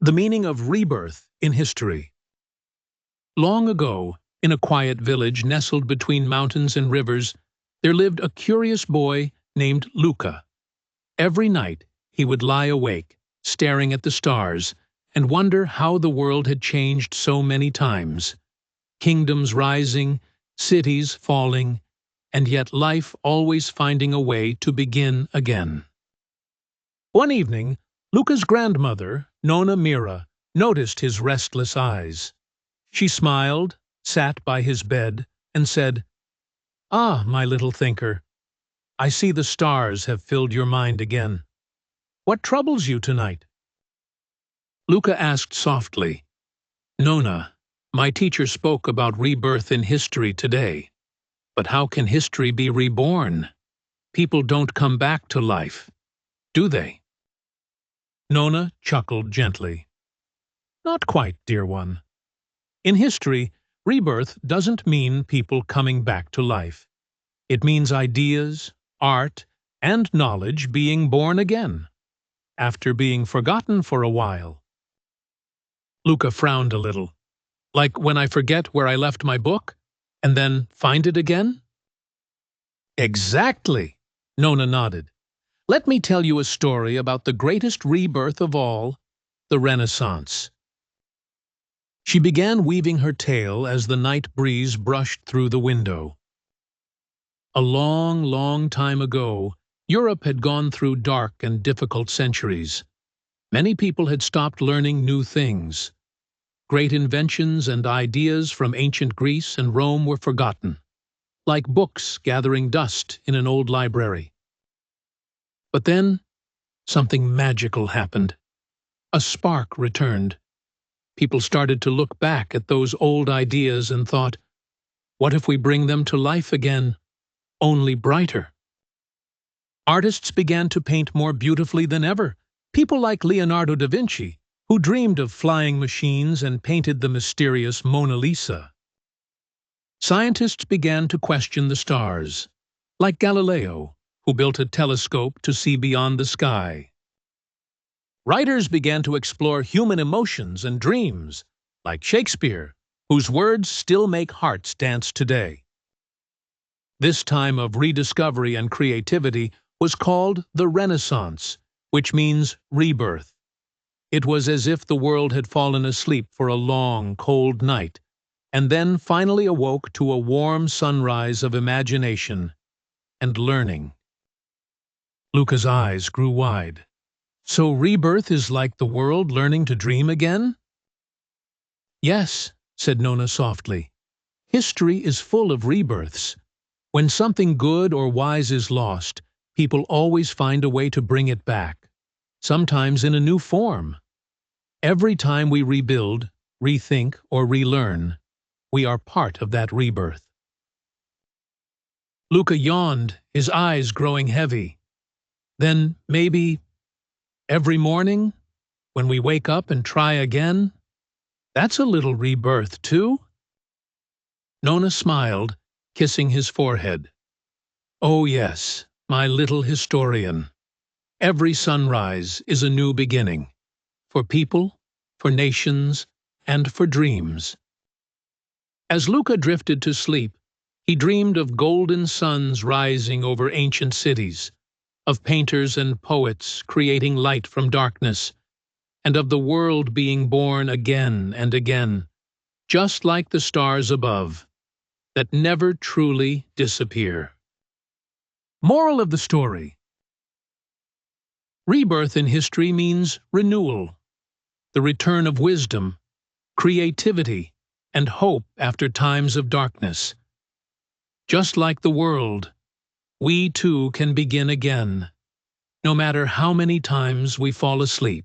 The meaning of rebirth in history. Long ago, in a quiet village nestled between mountains and rivers, there lived a curious boy named Luca. Every night he would lie awake, staring at the stars, and wonder how the world had changed so many times. Kingdoms rising, cities falling, and yet life always finding a way to begin again. One evening, Luca's grandmother, Nonna Mira, noticed his restless eyes. She smiled, sat by his bed, and said, "Ah, my little thinker, I see the stars have filled your mind again. What troubles you tonight?" Luca asked softly, "Nonna, my teacher spoke about rebirth in history today. But how can history be reborn? People don't come back to life, do they?" Nonna chuckled gently. "Not quite, dear one. In history, rebirth doesn't mean people coming back to life. It means ideas, art, and knowledge being born again, after being forgotten for a while." Luca frowned a little. "Like when I forget where I left my book, and then find it again?" "Exactly," Nonna nodded. "Let me tell you a story about the greatest rebirth of all, the Renaissance." She began weaving her tale as the night breeze brushed through the window. A long, long time ago, Europe had gone through dark and difficult centuries. Many people had stopped learning new things. Great inventions and ideas from ancient Greece and Rome were forgotten, like books gathering dust in an old library. But then, something magical happened. A spark returned. People started to look back at those old ideas and thought, what if we bring them to life again, only brighter? Artists began to paint more beautifully than ever. People like Leonardo da Vinci, who dreamed of flying machines and painted the mysterious Mona Lisa. Scientists began to question the stars, like Galileo, who built a telescope to see beyond the sky. Writers began to explore human emotions and dreams, like Shakespeare, whose words still make hearts dance today. This time of rediscovery and creativity was called the Renaissance, which means rebirth. It was as if the world had fallen asleep for a long, cold night, and then finally awoke to a warm sunrise of imagination and learning. Luca's eyes grew wide. "So rebirth is like the world learning to dream again?" "Yes," said Nonna softly. "History is full of rebirths. When something good or wise is lost, people always find a way to bring it back, sometimes in a new form. Every time we rebuild, rethink, or relearn, we are part of that rebirth." Luca yawned, his eyes growing heavy. "Then maybe every morning, when we wake up and try again, that's a little rebirth too?" Nonna smiled, kissing his forehead. "Oh yes, my little historian. Every sunrise is a new beginning, for people, for nations, and for dreams." As Luca drifted to sleep, he dreamed of golden suns rising over ancient cities, of painters and poets creating light from darkness, and of the world being born again and again, just like the stars above, that never truly disappear. Moral of the story: rebirth in history means renewal, the return of wisdom, creativity, and hope after times of darkness. Just like the world, we too can begin again, no matter how many times we fall asleep.